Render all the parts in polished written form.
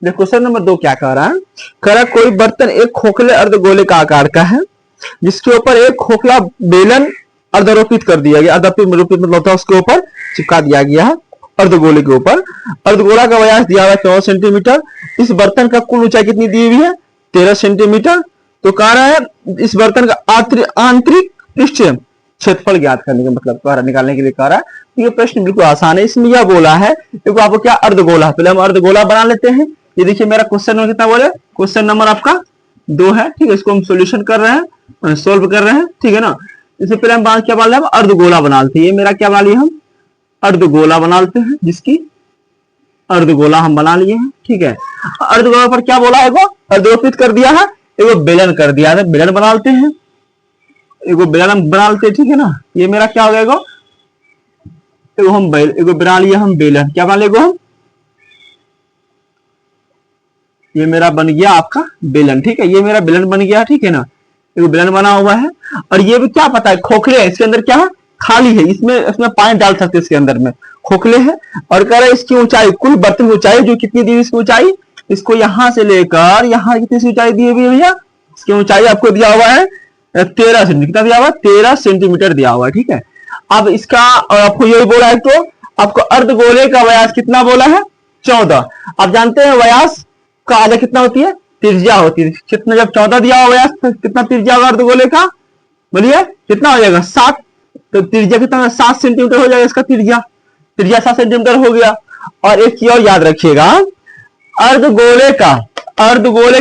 देखो question number 2 क्या कह रहा है, कह रहा कोई बर्तन एक खोखले अर्धगोले का आकार का है जिसके ऊपर एक खोखला बेलन अर्धारोपित कर दिया गया, अर्धारोपित मतलब होता है उसके ऊपर चिपका दिया गया है अर्धगोले के ऊपर। अर्धगोला का व्यास दिया हुआ है 14 सेंटीमीटर। इस बर्तन का कुल ऊंचाई कितनी दी हुई है, 13 सेंटीमीटर। तो कह रहा है इस बर्तन का आंतरिक पृष्ठ क्षेत्रफल ज्ञात करने का मतलब कह रहा निकालने के लिए कह रहा है। ये प्रश्न बिल्कुल आसान है। इसमें यह बोला है देखो आपको क्या अर्धगोला, पहले हम अर्धगोला बना लेते हैं। ये देखिए मेरा क्वेश्चन नंबर कितना बोले, क्वेश्चन नंबर आपका 2 है, ठीक है। इसको हम सोल्यूशन कर रहे हैं, सोल्व कर रहे हैं, ठीक है ना। इससे पहले हम क्या बना लें, अर्धगोला बना लेते हैं। ये मेरा क्या बना लिया हम, अर्धगोला बना लेते हैं, जिसकी अर्धगोला हम बना लिए हैं, ठीक है। अर्धगोला पर क्या बोला है, वो अर्धरोपित कर दिया है, एगो बेलन कर दिया है, बेलन बना लेते हैं, एगो बेलन हम बना लेते हैं, ठीक है ना। ये मेरा क्या हो गया, एगो हम एगो बना लिया हम बेलन, क्या बना लिया हम, ये मेरा बन गया आपका बेलन, ठीक है। ये मेरा बेलन बन गया, ठीक है ना, एगो बेलन बना हुआ है। और ये भी क्या पता है, खोखले है, इसके अंदर क्या है, खाली है, इसमें पानी डाल सकते हैं इसके अंदर में, खोखले है। और कह रहे हैं इसकी ऊंचाई, कुल बर्तन की ऊंचाई जो कितनी दी हुई इसकी ऊंचाई, इसको यहां से लेकर यहां कितनी ऊंचाई दी हुई है भैया, इसकी ऊंचाई आपको दिया हुआ है 13 सेंटीमीटर, कितना दिया हुआ है, 13 सेंटीमीटर दिया हुआ है, ठीक है। अब इसका आपको यही बोला है, तो आपको अर्धगोले का व्यास कितना बोला है, 14। आप जानते हैं व्यास का आधा कितना होती है, त्रिज्या होती है। कितना, जब 14 दिया हुआ व्यास तो कितना त्रिज्या होगा अर्धगोले का, बोलिए कितना हो जाएगा, 7। तो त्रिज्या कितना, 7 सेंटीमीटर हो जाएगा इसका त्रिज्या, 7 सेंटीमीटर हो गया। और एक चीज और याद रखिएगा, अर्धगोले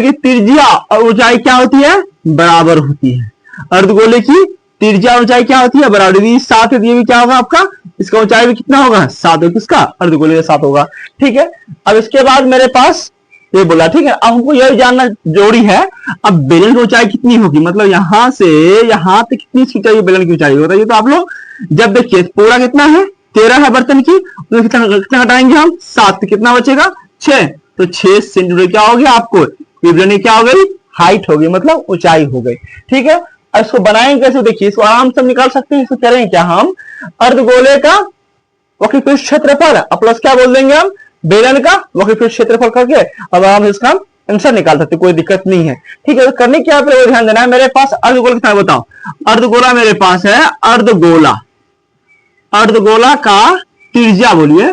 की त्रिज्या और ऊंचाई क्या होती है, बराबर होती है। अर्धगोले की त्रिज्या ऊंचाई क्या होती है, बराबर। 7 दिए भी क्या होगा आपका, इसका ऊंचाई भी कितना होगा, 7 होगा, किसका, अर्धगोले का 7 होगा, ठीक है। अब इसके बाद मेरे पास ये बोला, ठीक है। अब हमको यही जानना जरूरी है, अब बेलन की ऊंचाई कितनी होगी, मतलब यहां से यहां तक कितनी ऊंचाई बेलन की ऊंचाई बताइए। तो आप लोग जब देखिए पूरा कितना है, 13 है बर्तन की, तो कितना घटाएंगे हम, 7, कितना बचेगा, 6। तो 6 सेंटीमीटर क्या हो गया आपको, बेलन क्या हो गई, हाइट हो गई, मतलब ऊंचाई हो गई, ठीक है। अब इसको बनाएंगे कैसे, देखिए इसको आराम से निकाल सकते हैं। इसको करेंगे क्या, हम अर्धगोले का वक्र क्षेत्रफल प्लस क्या बोल देंगे हम, बेलन का वक्र क्षेत्रफल करके अब हम इसका आंसर निकाल सकते, कोई दिक्कत नहीं है, ठीक है। तो करने क्या है, ध्यान देना है। मेरे पास अर्धगोला कितना है बताओ, अर्धगोला मेरे पास है, अर्धगोला का त्रिज्या बोलिए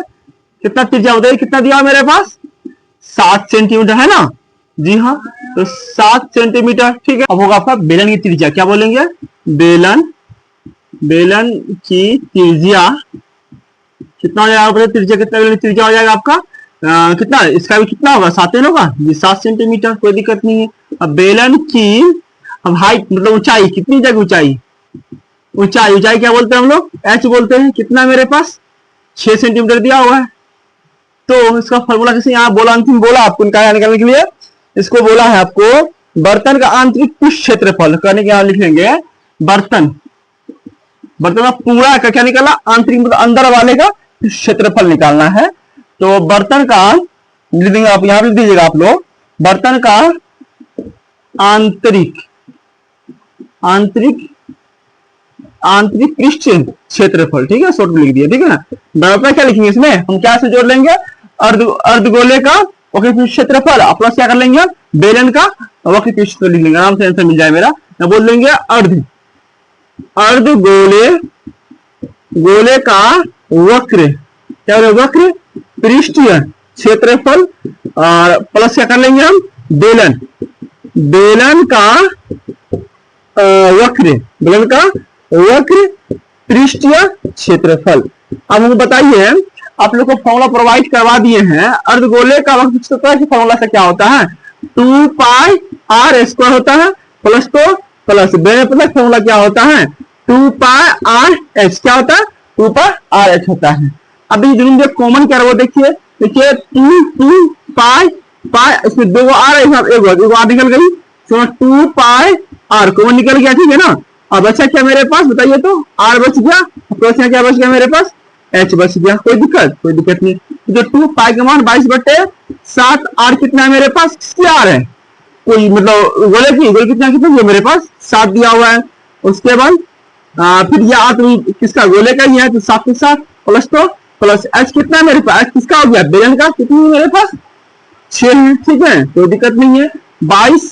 कितना त्रिज्या होता है, कितना दिया मेरे पास, 7 सेंटीमीटर है ना, जी हाँ। तो 7 सेंटीमीटर, ठीक है। अब होगा आपका बेलन की त्रिज्या, क्या बोलेंगे, बेलन की त्रिज्या कितना हो जाएगा, त्रिज्या कितना, त्रिज्या हो जाएगा आपका कितना, इसका भी कितना होगा, 7 होगा जी, 7 सेंटीमीटर, कोई दिक्कत नहीं है। अब बेलन की अब हाइट मतलब ऊंचाई कितनी जगह, ऊंचाई क्या बोलते हैं हम लोग, एच बोलते हैं। कितना मेरे पास 6 सेंटीमीटर दिया हुआ है। तो इसका फॉर्मूला कैसे, यहाँ बोला, अंतिम बोला आपको निकालने के लिए, इसको बोला है आपको बर्तन का आंतरिक पृष्ठ क्षेत्रफल करने के, यहाँ लिखेंगे बर्तन का पूरा का क्या निकाला, आंतरिक मतलब अंदर वाले का क्षेत्रफल निकालना है। तो बर्तन का लिख देंगे आप, यहां लिख दीजिएगा आप लोग, बर्तन का आंतरिक पृष्ठ क्षेत्रफल, ठीक है, शॉर्ट में लिख दिया, ठीक है ना। बराबर क्या लिखेंगे इसमें, हम क्या से जोड़ लेंगे, अर्धगोले का वक्र पृष्ठ क्षेत्रफल प्लस क्या कर लेंगे, बेलन का वक्र पृष्ठ क्षेत्रफल लिख लेंगे, आराम से आंसर मिल जाए मेरा। बोल देंगे अर्धगोले का वक्र, क्या हो, वक्र पृष्ठीय क्षेत्रफल और प्लस क्या कर लेंगे हम, बेलन का वक्र पृष्ठीय क्षेत्रफल। अब हम बताइए, आप लोग को फॉर्मूला प्रोवाइड करवा दिए हैं, अर्धगोले का वक्र क्षेत्रफल की फॉर्मूला से क्या होता है, 2 पाई r स्क्वायर होता है, प्लस तो प्लस बेलन फॉर्मूला क्या होता है, 2 पाई r h, क्या होता है, 2 पाई r h होता है। अभी जो कॉमन क्या है वो देखिए 2 पाई इसमें 2 आ रहा है, एक आर निकल गई, 2 पाई आर कॉमन निकल गया, ठीक है ना। अब बचा क्या मेरे पास बताइए, तो आर बच गया, प्लस क्या बच गया मेरे पास, एच बच गया, कोई दिक्कत नहीं। जो 2 पाई का मान 22/7 आर कितना है मेरे पास, किसकी आर है, कोई मतलब गोले कितना मेरे पास 7 दिया हुआ है। उसके बाद फिर यह आर किसका, गोले का ही है, तो 7 के साथ प्लस तो प्लस एच कितना है मेरे पास, एच किसका हो गया, बेलन का, कितनी मेरे पास 6 है, ठीक है, कोई दिक्कत नहीं है। 22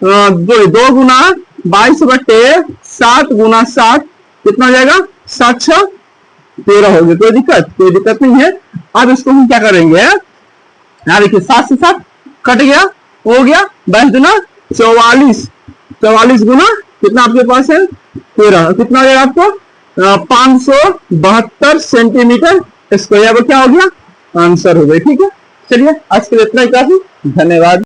2 गुना 22/7 गुना 7 कितना हो जाएगा? 7 6 13 हो गया, कोई दिक्कत नहीं है। अब इसको हम क्या करेंगे, यहाँ देखिए 7 से 7 कट गया, हो गया 22 गुना 44, 44 गुना कितना आपके पास है 13, कितना हो जाएगा आपको 572 सेंटीमीटर स्क्वायर। क्या हो गया? आंसर हो गया। ठीक है, चलिए आज के लिए इतना ही काफी, धन्यवाद।